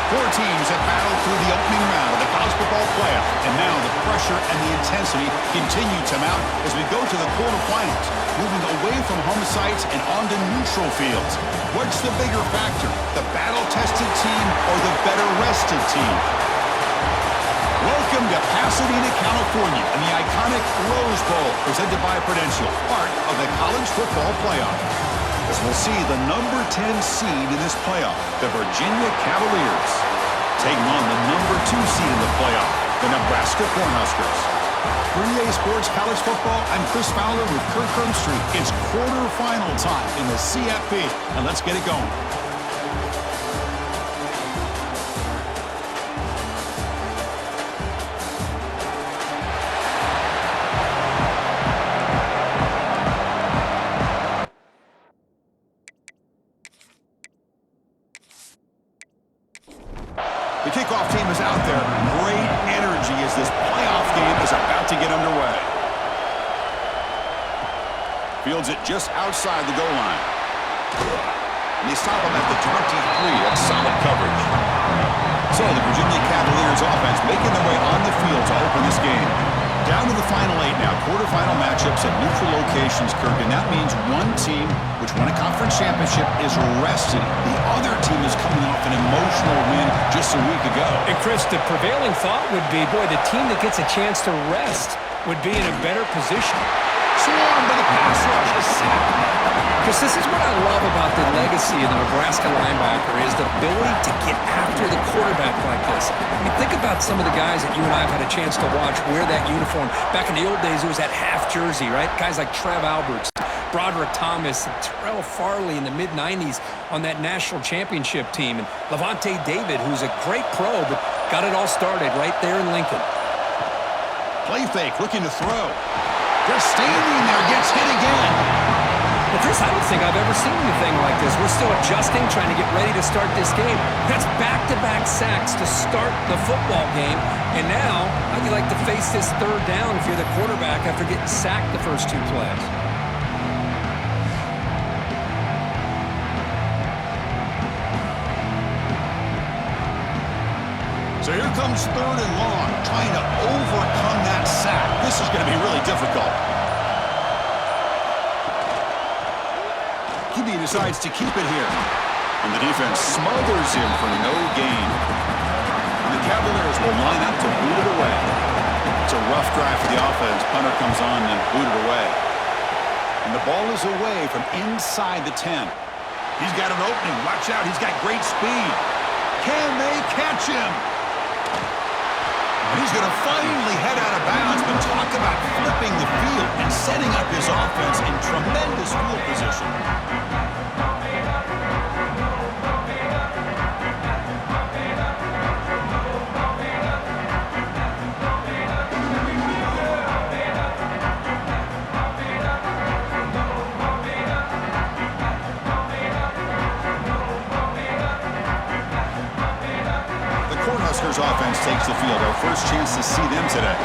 Four teams have battled through the opening round of the college football playoff, and now the pressure and the intensity continue to mount as we go to the quarterfinals, moving away from home sites and onto neutral fields. What's the bigger factor, the battle-tested team or the better-rested team? Welcome to Pasadena, California, and the iconic Rose Bowl, presented by Prudential, part of the college football playoff. As we'll see the number 10 seed in this playoff, the Virginia Cavaliers, taking on the number 2 seed in the playoff, the Nebraska Cornhuskers. For EA Sports College Football, I'm Chris Fowler with Kirk Herbstreit. It's quarterfinal time in the CFP, and let's get it going. The kickoff team is out there. Great energy as this playoff game is about to get underway. Fields it just outside the goal line. And they stop him at the 23. That's solid coverage. So the Virginia Cavaliers offense making their way on the field to open this game. Down to the final 8 now. Quarterfinal matchups at neutral locations, Kirk. And that means one team, which won a conference championship, is resting. The other team is coming off an emotional win just a week ago. And Chris, the prevailing thought would be, boy, the team that gets a chance to rest would be in a better position. Swarmed by the pass rush, a sack. Because this is what I love about the legacy of the Nebraska linebacker is the ability to get after the quarterback like this. I mean, think about some of the guys that you and I have had a chance to watch wear that uniform. Back in the old days, it was that half jersey, right? Guys like Trev Alberts, Broderick Thomas, and Terrell Farley in the mid-90s on that national championship team. And Levante David, who's a great pro, but got it all started right there in Lincoln. Play fake, looking to throw. Just standing there, gets hit again. Well, Chris, I don't think I've ever seen anything like this. We're still adjusting, trying to get ready to start this game. That's back-to-back sacks to start the football game. And now, how'd you like to face this third down if you're the quarterback after getting sacked the first 2 plays? So here comes third and long, trying to overcome that sack. This is going to be really difficult. QB decides to keep it here. And the defense smothers him for no gain. And the Cavaliers will line up to boot it away. It's a rough drive for the offense. Punter comes on and boot it away. And the ball is away from inside the 10. He's got an opening. Watch out. He's got great speed. Can they catch him? And he's going to finally head out of bounds, but talk about flipping the field and setting up his offense in tremendous field position. Offense takes the field. Our first chance to see them today.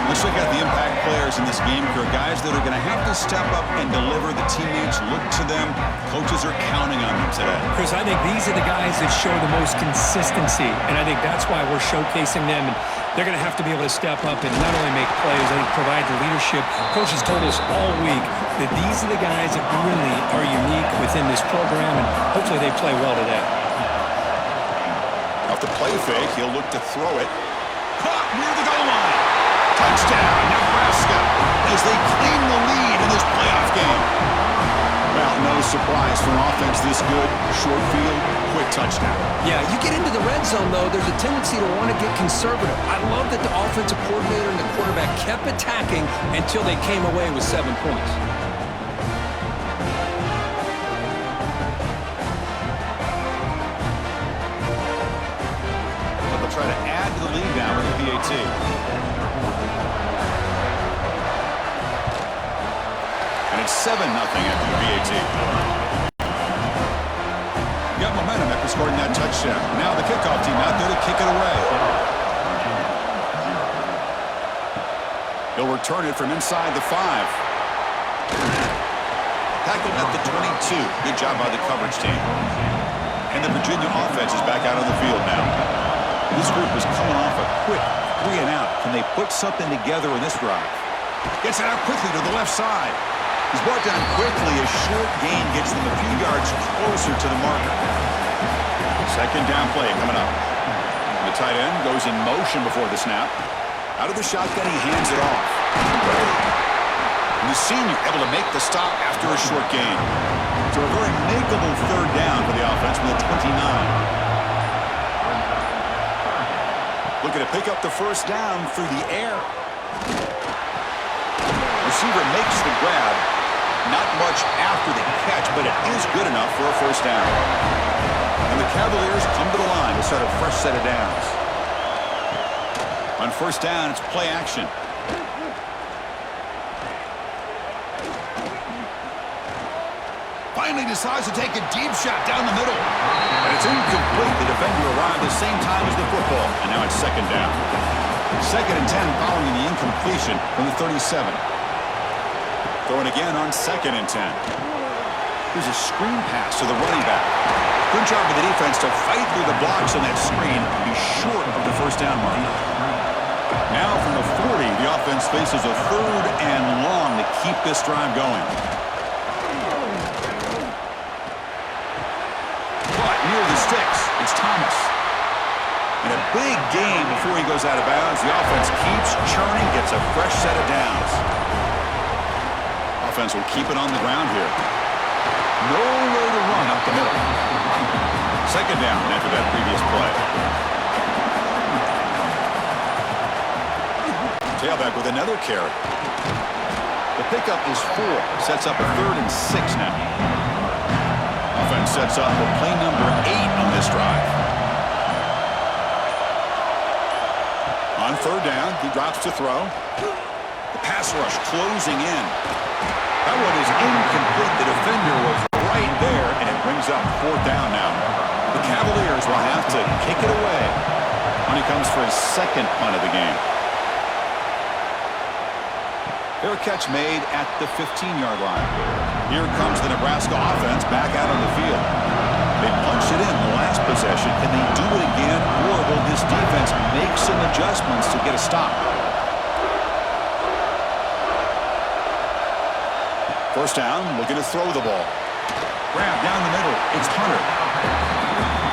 Let's look at the impact players in this game. There are guys that are going to have to step up and deliver. The teammates look to them. Coaches are counting on them today. Chris, I think these are the guys that show the most consistency, and I think that's why we're showcasing them. And they're going to have to be able to step up and not only make plays, I think provide the leadership. Coaches told us all week that these are the guys that really are unique within this program, and hopefully they play well today. Off the play fake, he'll look to throw it. Caught near the goal line. Touchdown, Nebraska, as they claim the lead in this playoff game. Well, no surprise for an offense this good. Short field, quick touchdown. Yeah, you get into the red zone, though, there's a tendency to want to get conservative. I love that the offensive coordinator and the quarterback kept attacking until they came away with 7 points. Try to add to the lead now with the PAT. And it's 7-0 after the PAT. Got momentum after scoring that touchdown. Now the kickoff team out there to kick it away. He'll return it from inside the 5. Tackled at the 22. Good job by the coverage team. And the Virginia offense is back out on the field now. This group is coming off a quick 3 and out. Can they put something together in this drive? Gets it out quickly to the left side. He's brought down quickly. A short gain gets them a few yards closer to the marker. Second down play coming up. The tight end goes in motion before the snap. Out of the shotgun, he hands it off. And the senior able to make the stop after a short gain. So a very makeable third down for the offense with a 29. Looking to pick up the first down through the air. Receiver makes the grab. Not much after the catch, but it is good enough for a first down. And the Cavaliers come to the line to start a fresh set of downs. On first down, it's play action. Finally decides to take a deep shot down the middle. And it's incomplete. The defender arrived the same time as the football. And now it's second down. Second and 10 following the incompletion from the 37. Throwing again on second and 10. Here's a screen pass to the running back. Good job of the defense to fight through the blocks on that screen and be short of the first down mark. Now from the 40, the offense faces a third and long to keep this drive going. But near the sticks, it's Thomas. And a big gain before he goes out of bounds. The offense keeps churning, gets a fresh set of downs. Offense will keep it on the ground here. Nowhere to run up the middle. Second down after that previous play. Tailback with another carry. The pickup is 4. Sets up a third and 6 now. Offense sets up for play number 8 on this drive. On third down, he drops to throw. The pass rush closing in. That one is incomplete. The defender was right there, and it brings up fourth down now. The Cavaliers will have to kick it away when he comes for his second punt of the game. Fair catch made at the 15-yard line. Here comes the Nebraska offense back out on the field. They punched it in the last possession. Can they do it again, or will this defense make some adjustments to get a stop? First down, looking to throw the ball. Grab down the middle. It's Hunter.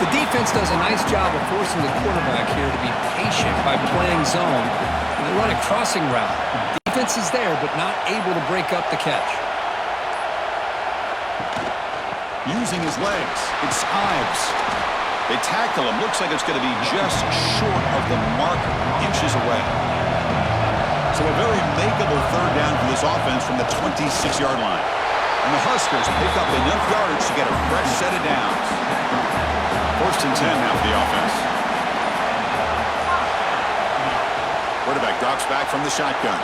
The defense does a nice job of forcing the quarterback here to be patient by playing zone. And they run a crossing route. Defense is there, but not able to break up the catch. Using his legs, it's Ives. They tackle him. Looks like it's going to be just short of the mark, inches away. So a very makeable third down for this offense from the 26-yard line. And the Huskers pick up enough yardage to get a fresh set of downs. First and 10 now for the offense. Quarterback drops back from the shotgun.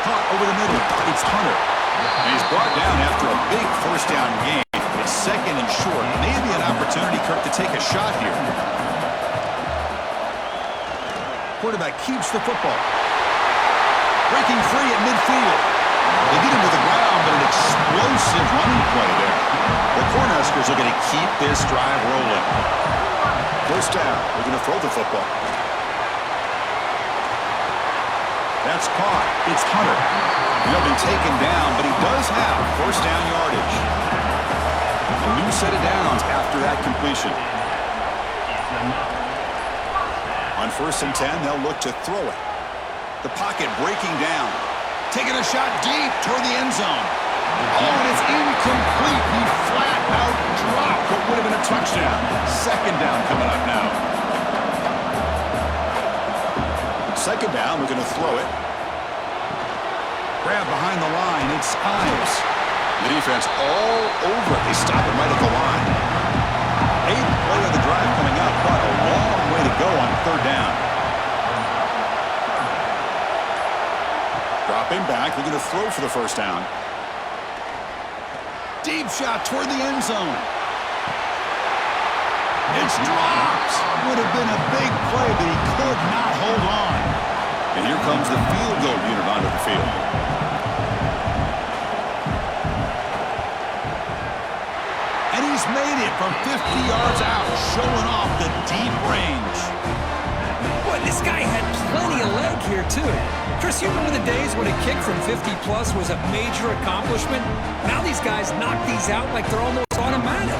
Caught over the middle. It's Hunter. And he's brought down after a big first down gain. It's second and short. Maybe an opportunity, Kirk, to take a shot here. Quarterback keeps the football. Breaking free at midfield. They get him to the ground, but an explosive running play there. The Cornhuskers are going to keep this drive rolling. First down. They're going to throw the football. That's caught. It's Hunter. He'll be taken down, but he does have first down yardage. A new set of downs after that completion. On first and 10, they'll look to throw it. The pocket breaking down. Taking a shot deep toward the end zone. Oh, and it's incomplete. He flat out dropped what would have been a touchdown. Second down coming up now. Second down, we're going to throw it. Grab behind the line. It's Ives. The defense all over it. They stop it right at the line. 8th play of the drive coming up, but a long way to go on third down. Dropping back, they're going to throw for the first down. Deep shot toward the end zone. It's dropped. Would have been a big play, but he could not hold on. And here comes the field goal unit onto the field. And he's made it from 50 yards out, showing off the deep range. Boy, this guy had plenty of leg here, too. Chris, you remember the days when a kick from 50-plus was a major accomplishment? Now these guys knock these out like they're almost automatic.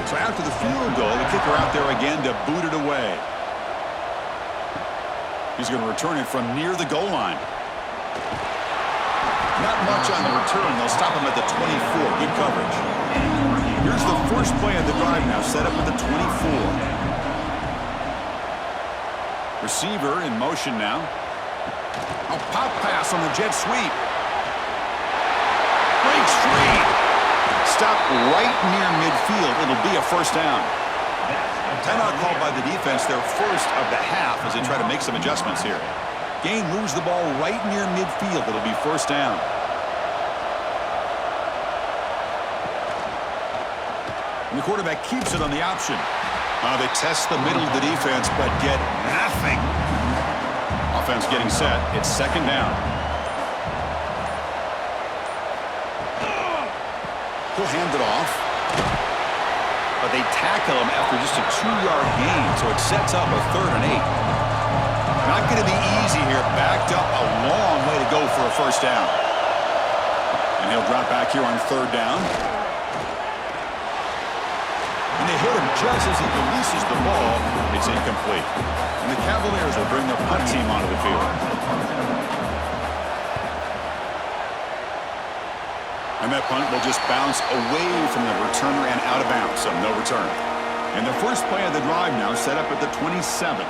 So after the field goal, the kicker out there again to boot it away. He's going to return it from near the goal line. Not much on the return. They'll stop him at the 24. Good coverage. Here's the first play of the drive now, set up at the 24. Receiver in motion now. A pop pass on the jet sweep. Breaks free. Stop right near midfield. It'll be a first down. Timeout called by the defense, their first of the half as they try to make some adjustments here. Gain moves the ball right near midfield. It'll be first down. And the quarterback keeps it on the option. They test the middle of the defense, but get nothing. Offense getting set. It's second down. He'll hand it off. But they tackle him after just a 2-yard gain, so it sets up a 3rd and 8. Not going to be easy here. Backed up a long way to go for a first down. And he'll drop back here on 3rd down. And they hit him just as he releases the ball. It's incomplete. And the Cavaliers will bring their punt team onto the field. And that punt will just bounce away from the returner and out of bounds, so no return. And the first play of the drive now set up at the 27.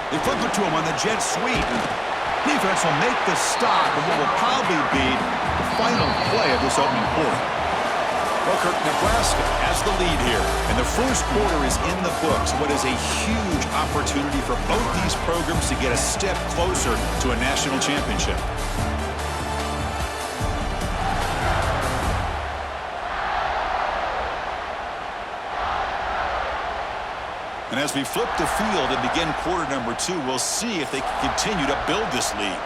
They flip it to him on the jet sweep. Defense will make the stop of what will probably be the final play of this opening quarter. Booker, Nebraska has the lead here, and the first quarter is in the books. What is a huge opportunity for both these programs to get a step closer to a national championship. And as we flip the field and begin quarter number 2, we'll see if they can continue to build this lead.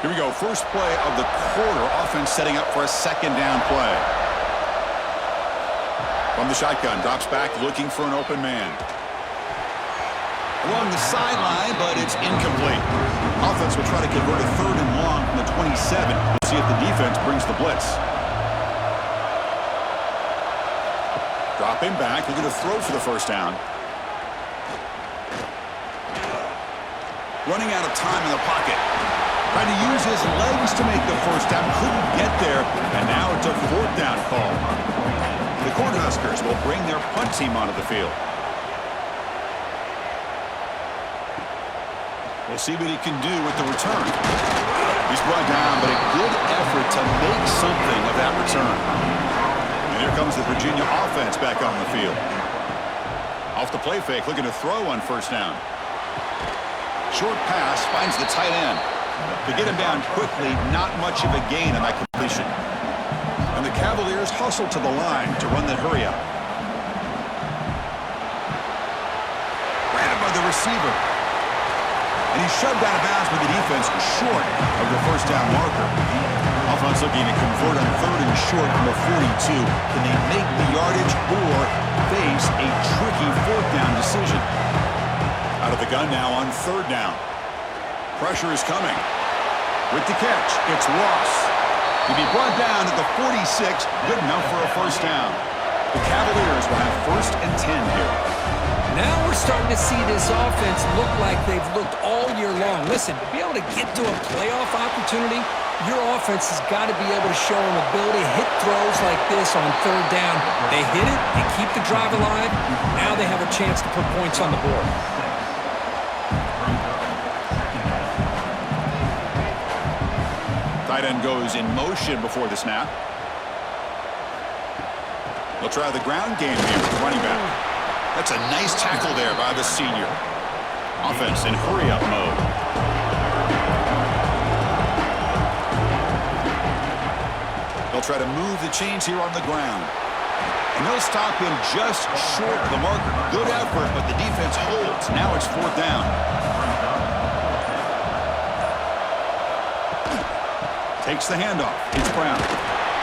Here we go, first play of the quarter. Offense setting up for a second down play. From the shotgun, drops back looking for an open man. Along the sideline, but it's incomplete. Offense will try to convert a 3rd and long from the 27. We'll see if the defense brings the blitz. Dropping back, looking to throw for the first down. Running out of time in the pocket. Trying to use his legs to make the first down. Couldn't get there, and now it's a 4th down call. The Cornhuskers will bring their punt team onto the field. We'll see what he can do with the return. He's brought down, but a good effort to make something of that return. And here comes the Virginia offense back on the field. Off the play fake, looking to throw on first down. Short pass finds the tight end. To get him down quickly, not much of a gain on that completion. And the Cavaliers hustle to the line to run that hurry up. Grabbed by the receiver. And he's shoved out of bounds with the defense short of the first down marker. Offense looking to convert on 3rd and short from the 42. Can they make the yardage or face a tricky 4th down decision? Out of the gun now on 3rd down. Pressure is coming. With the catch, it's Ross. He'll be brought down at the 46. Good enough for a first down. The Cavaliers will have 1st and 10 here. Now we're starting to see this offense look like they've looked all year long. Listen, to be able to get to a playoff opportunity, your offense has got to be able to show an ability to hit throws like this on 3rd down. They hit it, they keep the drive alive. Now they have a chance to put points on the board. Tight end goes in motion before the snap. They'll try the ground game here with the running back. That's a nice tackle there by the senior. Offense in hurry-up mode. They'll try to move the chains here on the ground. And they'll stop him just short of the marker. Good effort, but the defense holds. Now it's 4th down. Takes the handoff. It's Brown.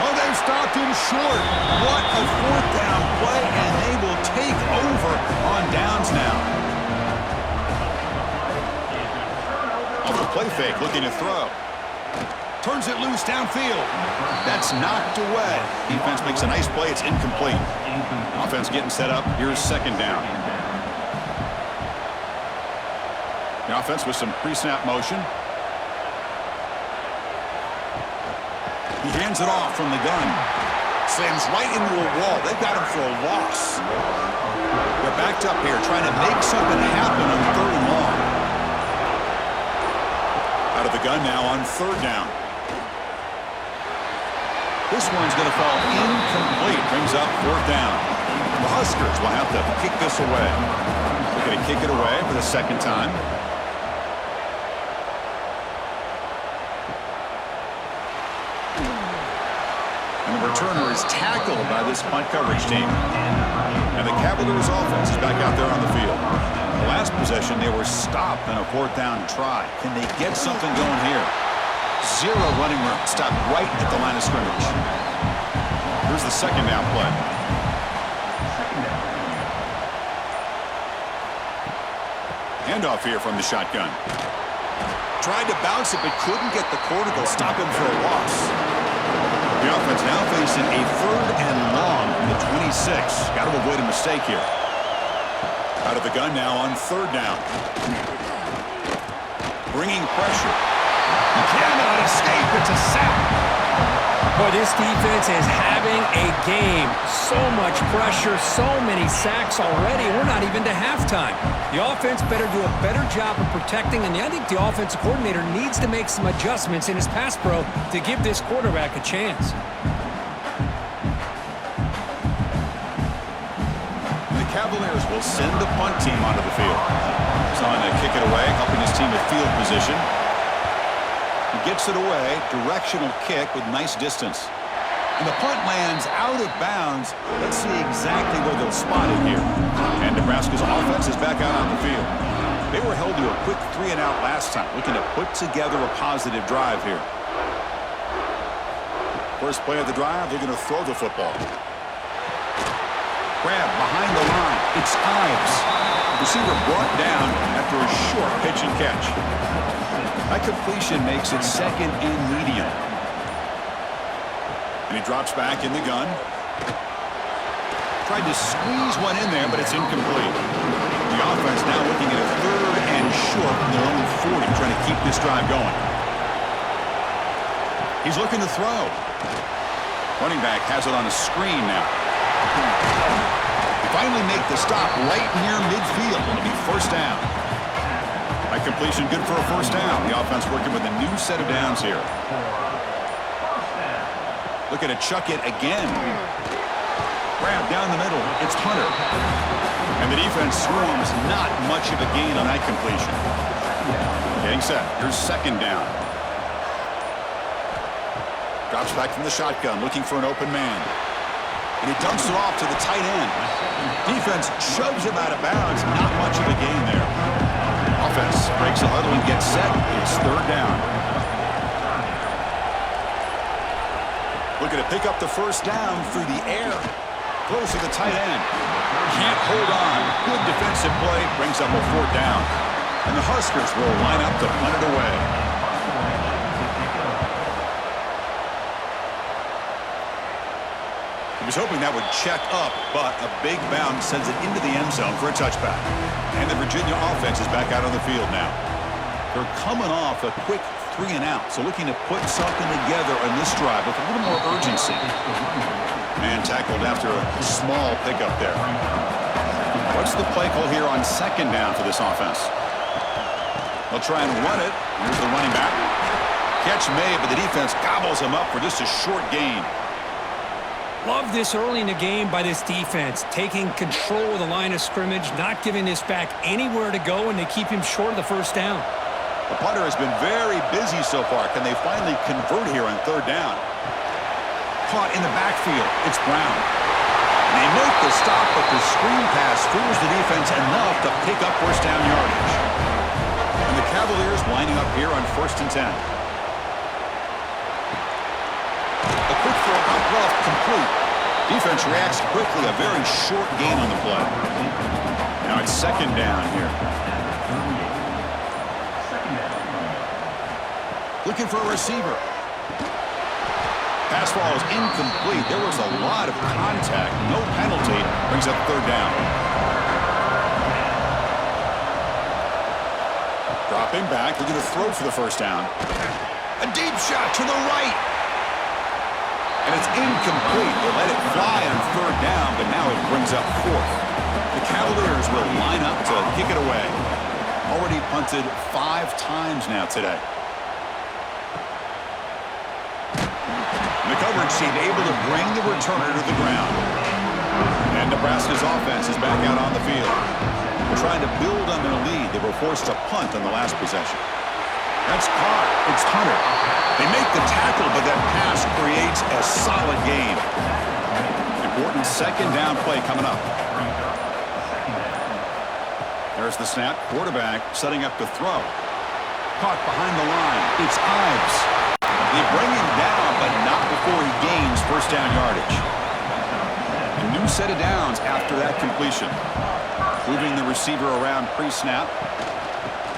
Oh, they've stopped him short. What a fourth down play, and they will take over on downs now. Off the play fake, looking to throw. Turns it loose downfield. That's knocked away. Defense makes a nice play. It's incomplete. Offense getting set up. Here's second down. The offense with some pre-snap motion. He hands it off from the gun. Slams right into a wall. They've got him for a loss. They're backed up here trying to make something happen on third and long. Out of the gun now on third down. This one's going to fall incomplete. Brings up fourth down. The Huskers will have to kick this away. They're going to kick it away for the second time. And the returner is tackled by this punt coverage team. And the Cavaliers offense is back out there on the field. The last possession, they were stopped on a fourth down try. Can they get something going here? Zero running room. Stopped right at the line of scrimmage. Here's the second down play. Handoff here from the shotgun. Tried to bounce it, but couldn't get the corner to stop him for a loss. The offense now facing a third and long from the 26. Got to avoid a mistake here. Out of the gun now on third down. Bringing pressure. He cannot escape. It's a sack. Boy, this defense is having a game. So much pressure, so many sacks already. We're not even to halftime. The offense better do a better job of protecting, and I think the offensive coordinator needs to make some adjustments in his pass pro to give this quarterback a chance. The Cavaliers will send the punt team onto the field. Trying to kick it away, helping his team with field position. He gets it away, directional kick with nice distance. And the punt lands out of bounds. Let's see exactly where they'll spot it here. And Nebraska's offense is back out on the field. They were held to a quick 3-and-out last time, looking to put together a positive drive here. First play of the drive, they're going to throw the football. Grab behind the line. It's Ives. Receiver brought down after a short pitch and catch. That completion makes it second and medium. And he drops back in the gun. Tried to squeeze one in there, but it's incomplete. The offense now looking at a third and short from their own 40, trying to keep this drive going. He's looking to throw. Running back has it on a screen now. They finally make the stop right near midfield. It'll be first down. That completion good for a first down. The offense working with a new set of downs here. Looking to chuck it again. Grab down the middle. It's Hunter. And the defense swarms not much of a gain on that completion. Getting set. Here's second down. Drops back from the shotgun, looking for an open man. And he dumps it off to the tight end. Defense shoves him out of bounds. Not much of a gain there. Offense breaks the huddle and gets set. It's third down. Looking to pick up the first down through the air. Close to the tight end. Can't hold on. Good defensive play. Brings up a fourth down. And the Huskers will line up to punt it away. He was hoping that would check up, but a big bounce sends it into the end zone for a touchback. And the Virginia offense is back out on the field now. They're coming off a quick 3-and-out, so looking to put something together on this drive with a little more urgency. And tackled after a small pickup there. What's the play call here on second down for this offense? They'll try and run it. Here's the running back. Catch made, but the defense gobbles him up for just a short gain. Love this early in the game by this defense, taking control of the line of scrimmage, not giving this back anywhere to go, and they keep him short of the first down. The punter has been very busy so far. Can they finally convert here on third down? Caught in the backfield. It's Brown. And they make the stop, but the screen pass fools the defense enough to pick up first down yardage. And the Cavaliers lining up here on 1st and 10. A quick throw left, complete. Defense reacts quickly. A very short gain on the play. Now it's second down here. Looking for a receiver. Pass ball is incomplete. There was a lot of contact. No penalty. Brings up third down. Dropping back. Looking to throw for the first down. A deep shot to the right. And it's incomplete. They let it fly on third down, but now it brings up fourth. The Cavaliers will line up to kick it away. Already punted 5 times now today. The coverage seemed able to bring the returner to the ground. And Nebraska's offense is back out on the field. Trying to build on their lead. They were forced to punt on the last possession. That's caught. It's Hunter. They make the tackle, but that pass creates a solid gain. Important second down play coming up. There's the snap. Quarterback setting up to throw. Caught behind the line. It's Ives. They bring him down, but not before he gains first down yardage. A new set of downs after that completion. Moving the receiver around pre-snap.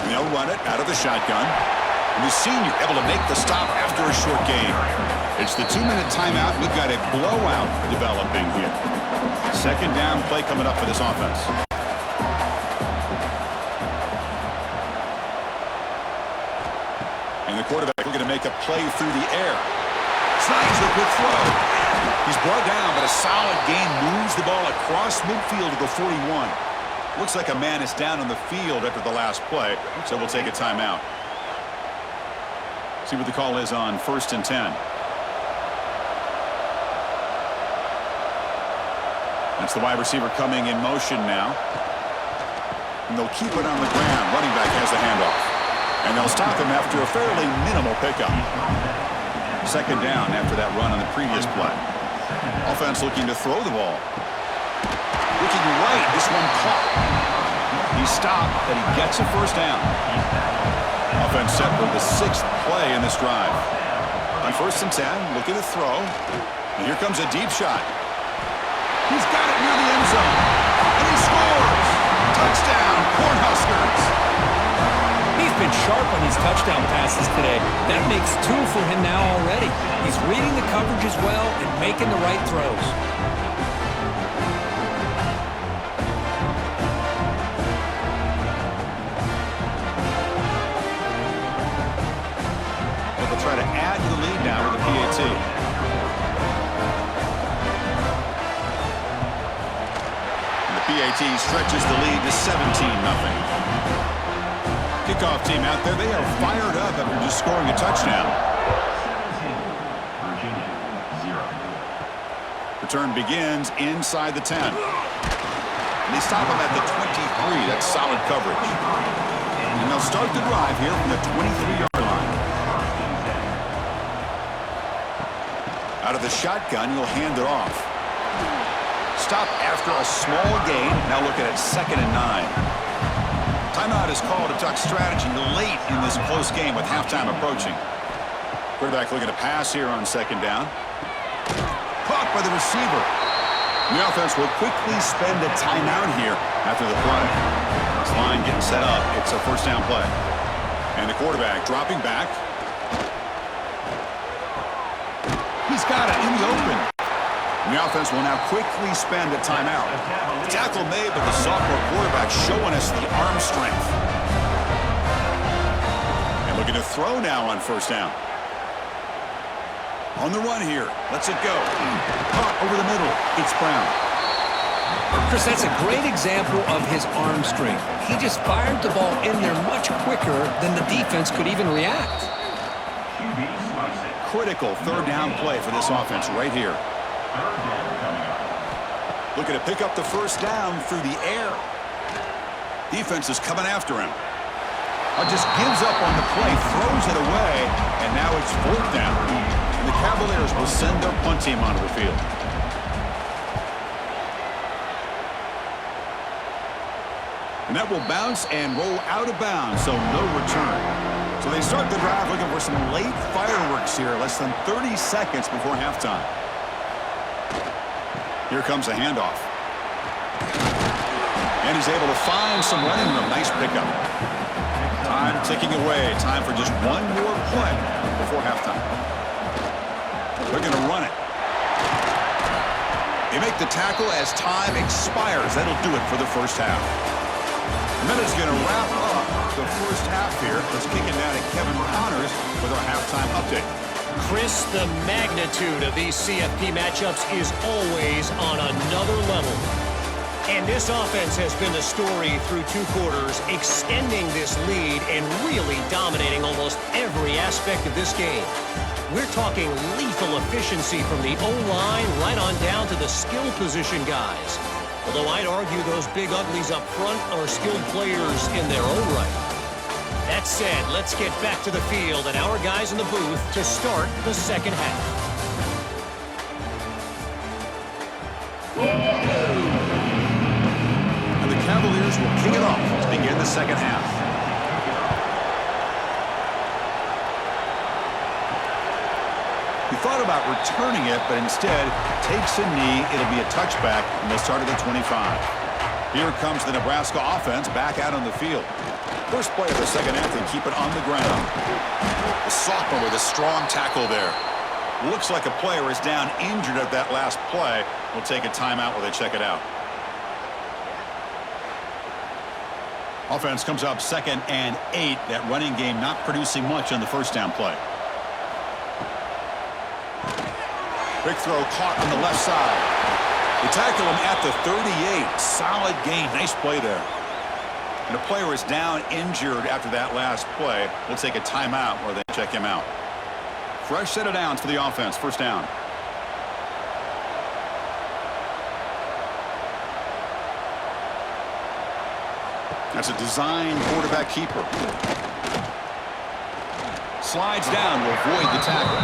They'll run it out of the shotgun. And the senior able to make the stop after a short game. It's the 2-minute timeout. We've got a blowout developing here. Second down play coming up for this offense. And the quarterback looking to make a play through the air. Slides the quick throw. He's brought down, but a solid gain moves the ball across midfield to the 41. Looks like a man is down on the field after the last play, so we'll take a timeout. See what the call is on 1st and 10. That's the wide receiver coming in motion now. And they'll keep it on the ground. Running back has the handoff. And they'll stop him after a fairly minimal pickup. Second down after that run on the previous play. Offense looking to throw the ball. Looking right, this one caught. He stopped, but he gets a first down. Offense set for the 6th play in this drive. On 1st and 10, looking to throw. And here comes a deep shot. He's got it near the end zone. And he scores! Touchdown, Cornhuskers! He's been sharp on his touchdown passes today. That makes 2 for him now already. He's reading the coverage as well and making the right throws. Try to add to the lead now with the PAT. And the PAT stretches the lead to 17-0. Kickoff team out there, they are fired up after just scoring a touchdown. Return begins inside the 10. And they stop him at the 23. That's solid coverage. And they'll start the drive here from the 23-yard line. Out of the shotgun, you'll hand it off. Stop after a small gain. Now looking at 2nd and 9. Timeout is called to duck strategy late in this close game with halftime approaching. Quarterback looking to pass here on 2nd down. Caught by the receiver. The offense will quickly spend a timeout here after the play. This line getting set up. It's a first down play. And the quarterback dropping back. He's got it in the open. The offense will now quickly spend a timeout. The tackle made, but the sophomore quarterback showing us the arm strength. And looking to throw now on 1st down. On the run here. Lets it go. Caught over the middle. It's Brown. Chris, that's a great example of his arm strength. He just fired the ball in there much quicker than the defense could even react. Critical 3rd down play for this offense right here. Looking to pick up the first down through the air. Defense is coming after him. Just gives up on the play, throws it away, and now it's 4th down. And the Cavaliers will send their punt team onto the field. And that will bounce and roll out of bounds, so no return. So they start the drive looking for some late fireworks here, less than 30 seconds before halftime. Here comes a handoff. And he's able to find some running room. Nice pickup. Time ticking away. Time for just one more play before halftime. They're going to run it. They make the tackle as time expires. That'll do it for the first half. And then it's going to wrap up the first half here. Let's kick it down to Kevin Connors with our halftime update. Chris, the magnitude of these CFP matchups is always on another level. And this offense has been the story through 2 quarters, extending this lead and really dominating almost every aspect of this game. We're talking lethal efficiency from the O-line right on down to the skill position guys. Although I'd argue those big uglies up front are skilled players in their own right. That said, let's get back to the field and our guys in the booth to start the second half. And the Cavaliers will kick it off to begin the second half. He thought about returning it, but instead takes a knee. It'll be a touchback, and they'll start at the 25. Here comes the Nebraska offense back out on the field. First play of the second half, they keep it on the ground. The sophomore with a strong tackle there. Looks like a player is down injured at that last play. We'll take a timeout while they check it out. Offense comes up 2nd and 8. That running game not producing much on the first down play. Big throw caught on the left side. They tackle him at the 38. Solid gain. Nice play there. And the player is down injured after that last play. We'll take a timeout where they check him out. Fresh set of downs for the offense. First down. That's a design quarterback keeper. Slides down to avoid the tackle.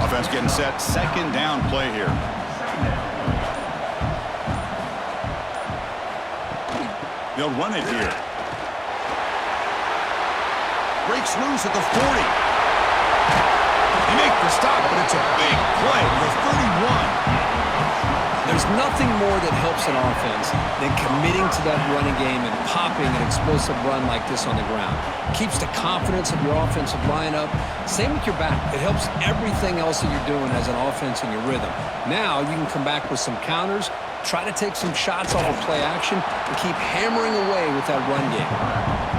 Offense getting set. Second down play here. They'll run it here. Breaks loose at the 40. They make the stop, but it's a big play. The 31. There's nothing more that helps an offense than committing to that running game and popping an explosive run like this on the ground. Keeps the confidence of your offensive lineup. Same with your back. It helps everything else that you're doing as an offense in your rhythm. Now you can come back with some counters, try to take some shots off of play action, and keep hammering away with that run game.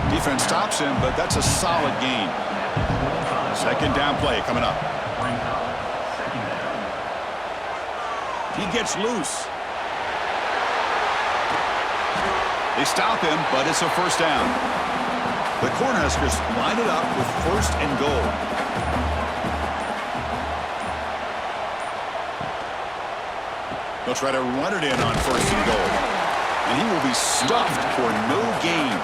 Defense stops him, but that's a solid gain. Second down play coming up. He gets loose. They stop him, but it's a first down. The Cornhuskers line it up with 1st and goal. They'll try to run it in on 1st and goal. And he will be stuffed for no gain.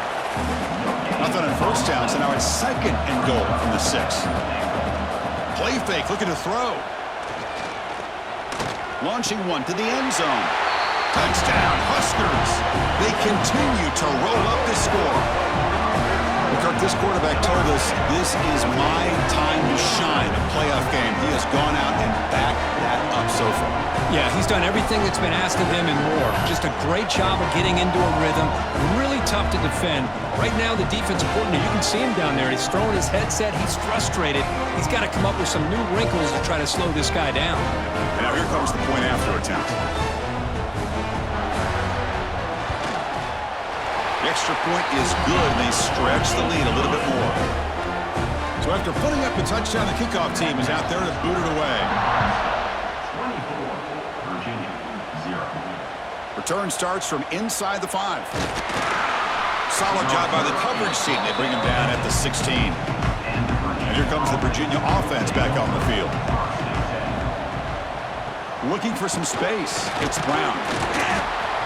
Nothing on first down, so now it's 2nd and goal from the 6. Play fake, looking to throw. Launching one to the end zone. Touchdown, Huskers. They continue to roll up the score. Kirk, this quarterback told us this is my time to shine in a playoff game. He has gone out and backed that up so far. Yeah, he's done everything that's been asked of him and more. Just a great job of getting into a rhythm. Really tough to defend. Right now, the defensive coordinator, you can see him down there. He's throwing his headset. He's frustrated. He's got to come up with some new wrinkles to try to slow this guy down. Now here comes the point after attempt. The extra point is good. They stretch the lead a little bit more. So after putting up a touchdown, the kickoff team is out there to boot it away. 24, Virginia, 0. Return starts from inside the 5. Solid job by the coverage team. They bring him down at the 16. And here comes the Virginia offense back on the field. Looking for some space. It's Brown.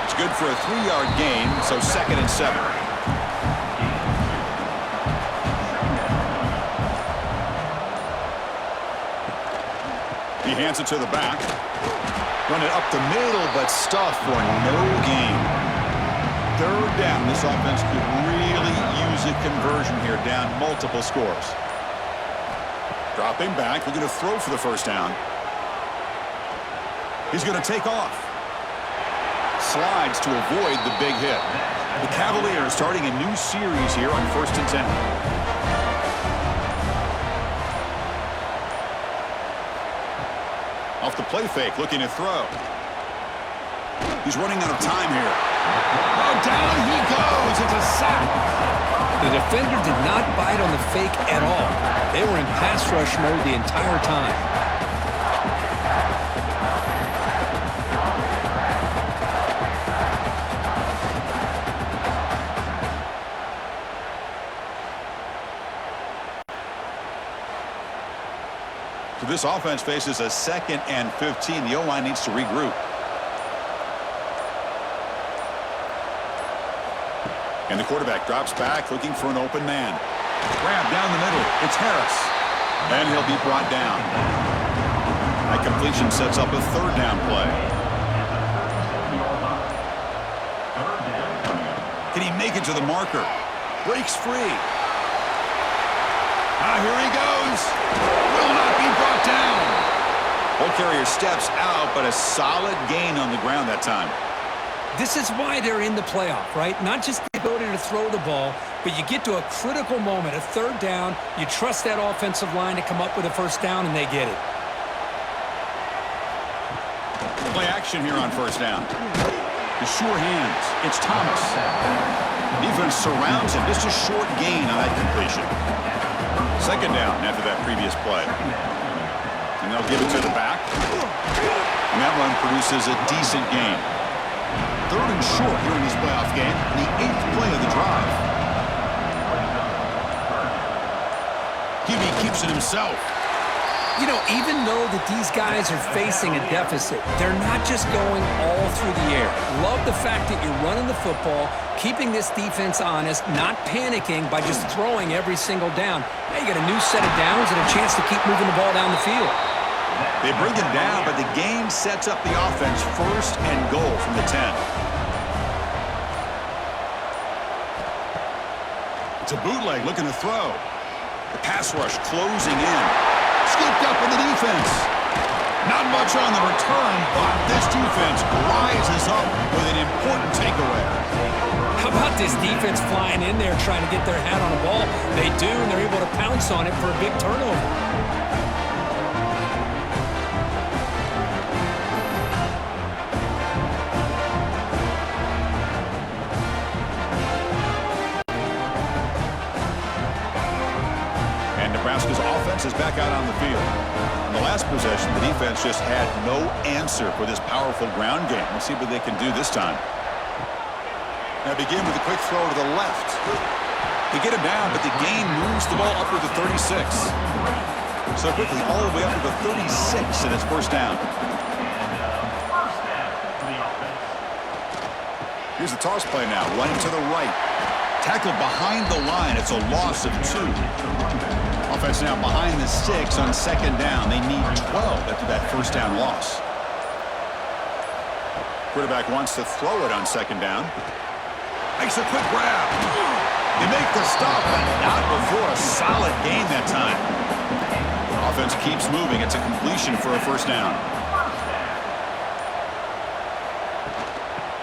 It's good for a 3-yard gain, so 2nd and 7. He hands it to the back. Run it up the middle, but stuffed for no gain. 3rd down. This offense could really use a conversion here, down multiple scores. Dropping back, looking to throw for the first down. He's going to take off. Slides to avoid the big hit. The Cavaliers starting a new series here on 1st and 10. Off the play fake, looking to throw. He's running out of time here. Oh, down he goes. It's a sack. The defender did not bite on the fake at all. They were in pass rush mode the entire time. So this offense faces a 2nd and 15. The O-line needs to regroup. And the quarterback drops back, looking for an open man. Grab down the middle. It's Harris. And he'll be brought down. That completion sets up a 3rd down play. Can he make it to the marker? Breaks free. Here he goes. Will not be brought down. Ball carrier steps out, but a solid gain on the ground that time. This is why they're in the playoff, right? Not just the ability to throw the ball, but you get to a critical moment, a 3rd down. You trust that offensive line to come up with a 1st down, and they get it. Play action here on 1st down. The sure hands. It's Thomas. Defense surrounds him. Just a short gain on that completion. 2nd down after that previous play. And they'll give it to the back. And that run produces a decent gain. 3rd and short here in this playoff game. The 8th play of the drive. QB keeps it himself. You know, even though that these guys are facing a deficit, they're not just going all through the air. Love the fact that you're running the football, keeping this defense honest, not panicking by just throwing every single down. Now you got a new set of downs and a chance to keep moving the ball down the field. They bring him down, but the game sets up the offense 1st and goal from the 10. It's a bootleg looking to throw. The pass rush closing in. Scooped up in the defense. Not much on the return, but this defense rises up with an important takeaway. How about this defense flying in there trying to get their hat on the ball? They do, and they're able to pounce on it for a big turnover. Nebraska's offense is back out on the field. In the last possession, the defense just had no answer for this powerful ground game. We'll see what they can do this time. Now begin with a quick throw to the left. They get him down, but the gain moves the ball upward to 36. So quickly, all the way up to the 36, and it's 1st down. Here's the toss play now, running to the right. Tackled behind the line. It's a loss of 2. Offense now behind the 6 on 2nd down. They need 12 after that 1st down loss. Quarterback wants to throw it on 2nd down. Makes a quick grab. They make the stop, but not before a solid gain that time. Offense keeps moving. It's a completion for a 1st down.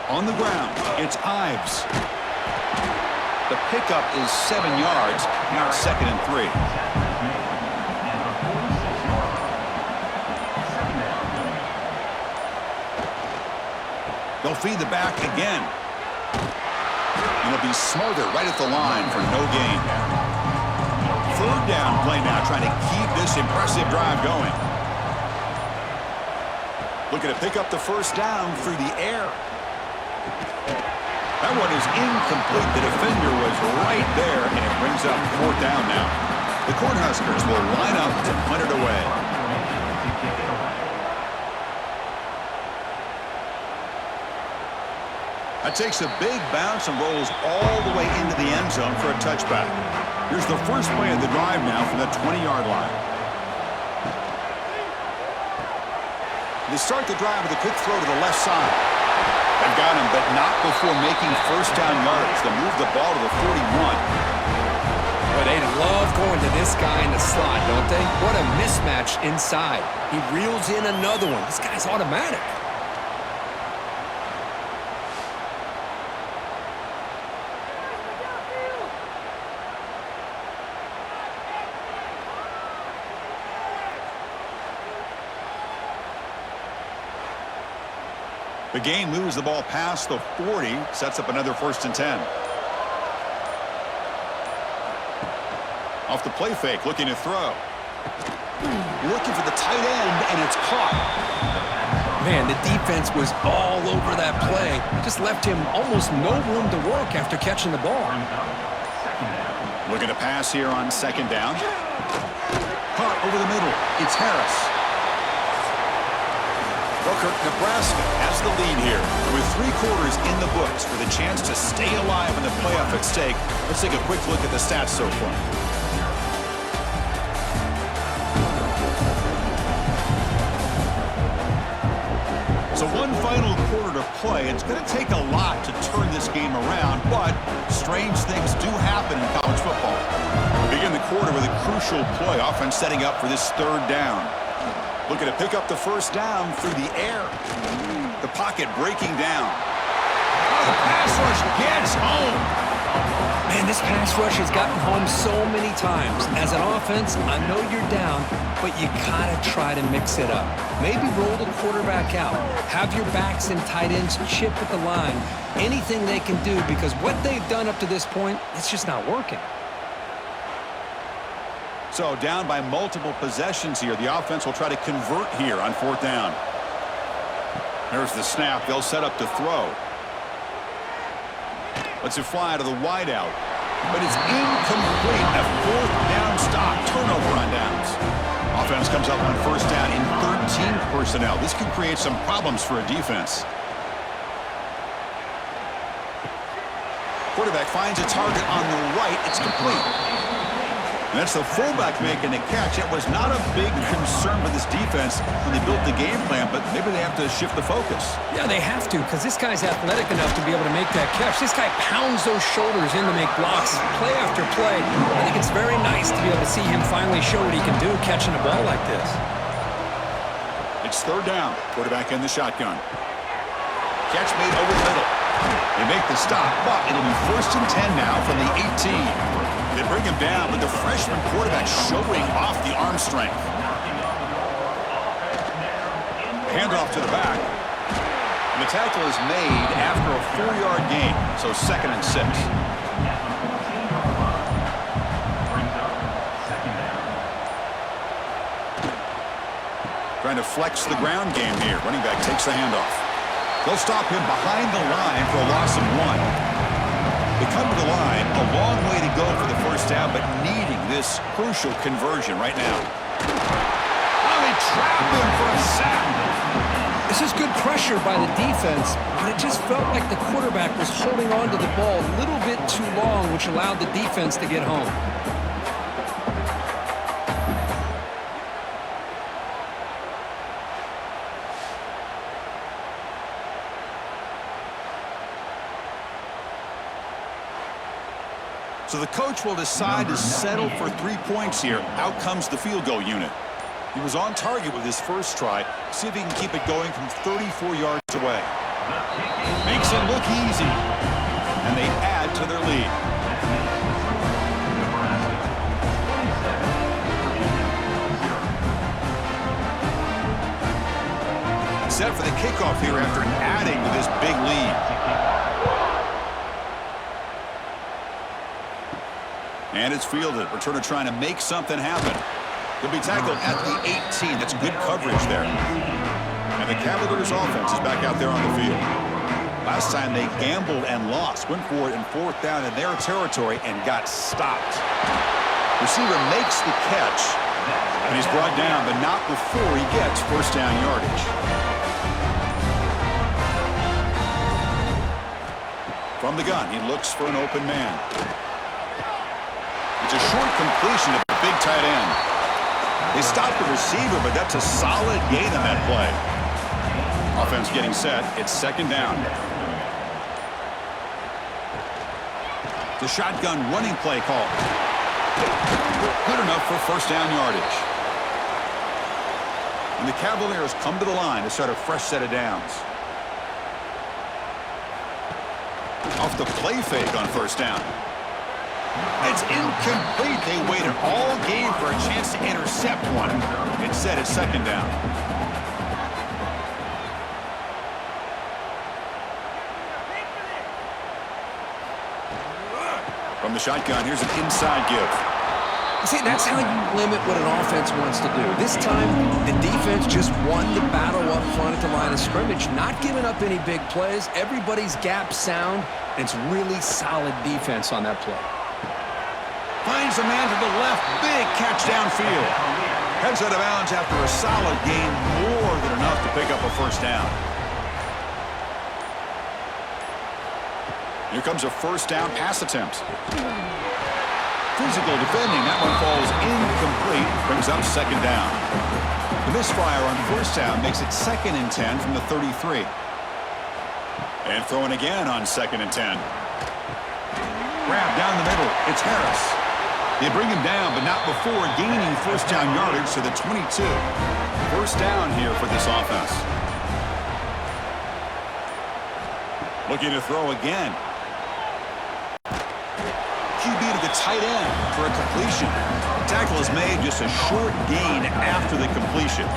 On the ground, it's Ives. The pickup is 7 yards. Now it's 2nd and 3. They'll feed the back again. And it'll be Smother right at the line for no gain. 3rd down play now, trying to keep this impressive drive going. Looking to pick up the 1st down through the air. That one is incomplete. The defender was right there, and it brings up 4th down now. The Cornhuskers will line up to punt it away. That takes a big bounce and rolls all the way into the end zone for a touchback. Here's the first play of the drive now from the 20-yard line. They start the drive with a quick throw to the left side. They've got him, but not before making 1st down yards. They move the ball to the 41. Boy, they love going to this guy in the slot, don't they? What a mismatch inside. He reels in another one. This guy's automatic. The game moves the ball past the 40, sets up another 1st and 10. Off the play fake, looking to throw. Looking for the tight end, and it's caught. Man, the defense was all over that play. Just left him almost no room to work after catching the ball. Looking to pass here on 2nd down. Caught over the middle. It's Harris. Booker, Nebraska has the lead here. With 3 quarters in the books with a chance to stay alive in the playoff at stake, let's take a quick look at the stats so far. So one final quarter to play. It's going to take a lot to turn this game around, but strange things do happen in college football. Begin the quarter with a crucial play. Offense setting up for this 3rd down. Looking to pick up the 1st down through the air. The pocket breaking down. Oh, the pass rush gets home. Man, this pass rush has gotten home so many times. As an offense, I know you're down, but you gotta try to mix it up. Maybe roll the quarterback out. Have your backs and tight ends chip at the line. Anything they can do, because what they've done up to this point, it's just not working. So down by multiple possessions here. The offense will try to convert here on 4th down. There's the snap. They'll set up to throw. Lets it fly to the wideout. But it's incomplete. A 4th down stop. Turnover on downs. Offense comes up on 1st down in 13 personnel. This could create some problems for a defense. Quarterback finds a target on the right. It's complete. And that's the fullback making the catch. It was not a big concern for this defense when they built the game plan, but maybe they have to shift the focus. Yeah, they have to, because this guy's athletic enough to be able to make that catch. This guy pounds those shoulders in to make blocks play after play. I think it's very nice to be able to see him finally show what he can do catching a ball like this. It's 3rd down. Quarterback in the shotgun. Catch made over the middle. They make the stop, but it'll be 1st and 10 now from the 18. They bring him down, but the freshman quarterback showing off the arm strength. Handoff to the back. And the tackle is made after a 4-yard gain, so 2nd and 6. Trying to flex the ground game here. Running back takes the handoff. They'll stop him behind the line for a loss of 1. They come to the line, a long way to go for the 1st down, but needing this crucial conversion right now. Oh, they trap him for a sack. This is good pressure by the defense, but it just felt like the quarterback was holding on to the ball a little bit too long, which allowed the defense to get home. So the coach will decide to settle for 3 points here. Out comes the field goal unit. He was on target with his first try. See if he can keep it going from 34 yards away. Makes it look easy. And they add to their lead. Set for the kickoff here after adding to this big lead. And it's fielded. Returner trying to make something happen. He'll be tackled at the 18. That's good coverage there. And the Cavaliers offense is back out there on the field. Last time they gambled and lost. Went for it in 4th down in their territory and got stopped. Receiver makes the catch. And he's brought down, but not before he gets 1st down yardage. From the gun, he looks for an open man. It's a short completion to the big tight end. They stopped the receiver, but that's a solid gain on that play. Offense getting set. It's 2nd down. The shotgun running play call. Good enough for first down yardage. And the Cavaliers come to the line to start a fresh set of downs. Off the play fake on first down. It's incomplete. They waited all game for a chance to intercept one. Instead, it's second down. From the shotgun, here's an inside give. See, that's how you limit what an offense wants to do. This time, the defense just won the battle up front at the line of scrimmage, not giving up any big plays. Everybody's gap sound, and it's really solid defense on that play. Finds a man to the left. Big catch downfield. Heads out of bounds after a solid gain, more than enough to pick up a first down. Here comes a first down pass attempt. Physical defending. That one falls incomplete. Brings up second down. The misfire on first down makes it 2nd and 10 from the 33. And throwing again on 2nd and 10. Grab down the middle. It's Harris. They bring him down, but not before gaining first down yardage to the 22. First down here for this offense. Looking to throw again. QB to the tight end for a completion. The tackle is made, just a short gain after the completion.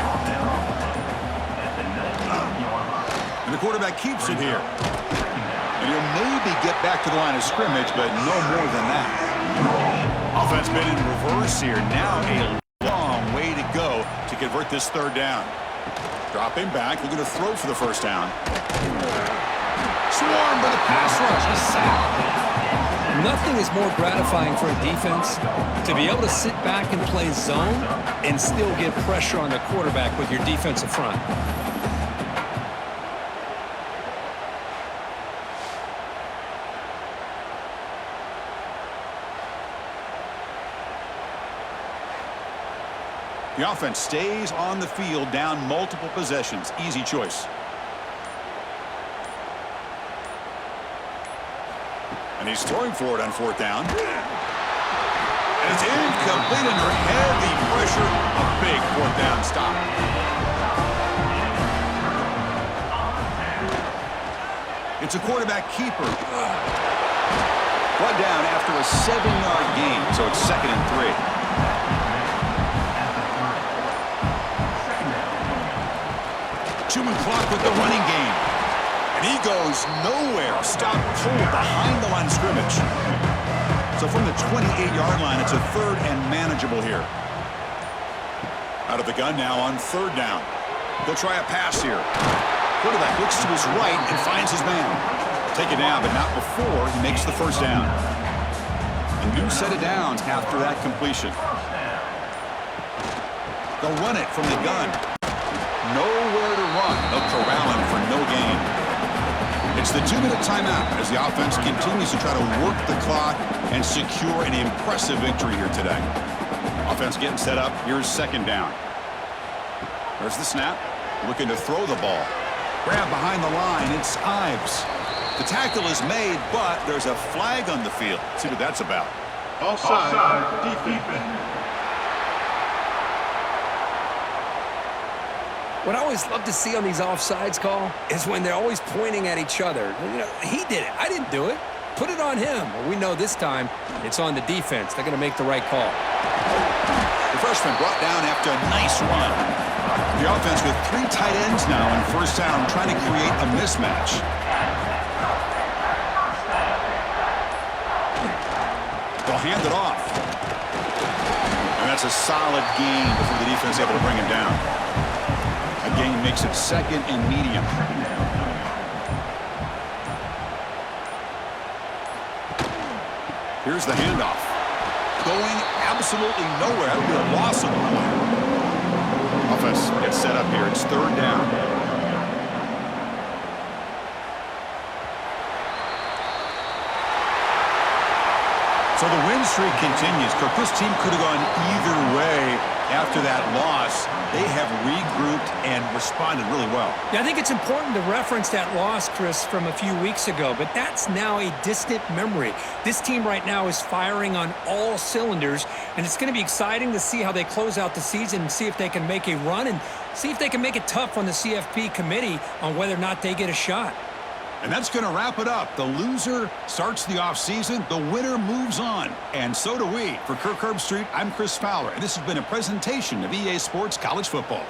And the quarterback keeps it here. And he'll maybe get back to the line of scrimmage, but no more than that. Offense been in reverse here. Now a long way to go to convert this third down. Dropping back, looking to throw for the first down. Swarmed by the pass rush. A sack. Nothing is more gratifying for a defense to be able to sit back and play zone and still get pressure on the quarterback with your defensive front. The offense stays on the field, down multiple possessions. Easy choice. And he's throwing for it on fourth down. And it's incomplete under heavy pressure. A big fourth down stop. It's a quarterback keeper. Brought down after a 7-yard gain, so it's 2nd and 3. Chewing clock with the running game. And he goes nowhere. Stopped cold behind the line of scrimmage. So from the 28-yard line, it's a 3rd and manageable here. Out of the gun now on 3rd down. They'll try a pass here. Quarterback looks to his right and finds his man. Take it down, but not before he makes the first down. A new set of downs after that completion. They'll run it from the gun. Nowhere to run. They'll corral him for no gain. It's the 2-minute timeout as the offense continues to try to work the clock and secure an impressive victory here today. Offense getting set up. Here's 2nd down. There's the snap. Looking to throw the ball. Grab behind the line. It's Ives. The tackle is made, but there's a flag on the field. Let's see what that's about. Offside. Defense. What I always love to see on these offsides call is when they're always pointing at each other. You know, he did it. I didn't do it. Put it on him. Well, we know this time it's on the defense. They're going to make the right call. The freshman brought down after a nice run. The offense with 3 tight ends now on first down, trying to create a mismatch. They'll hand it off. And that's a solid gain before the defense is able to bring him down. A gain makes it 2nd and medium. Here's the handoff. Going absolutely nowhere. That'll be a loss of the play. Offense gets set up here. It's 3rd down. So the win streak continues. Kirk, this team could have gone either way. After that loss, they have regrouped and responded really well. Yeah, I think it's important to reference that loss, Chris, from a few weeks ago, but that's now a distant memory. This team right now is firing on all cylinders, and it's going to be exciting to see how they close out the season and see if they can make a run and see if they can make it tough on the CFP committee on whether or not they get a shot. And that's going to wrap it up. The loser starts the offseason. The winner moves on. And so do we. For Kirk Herbstreit, I'm Chris Fowler, and this has been a presentation of EA Sports College Football.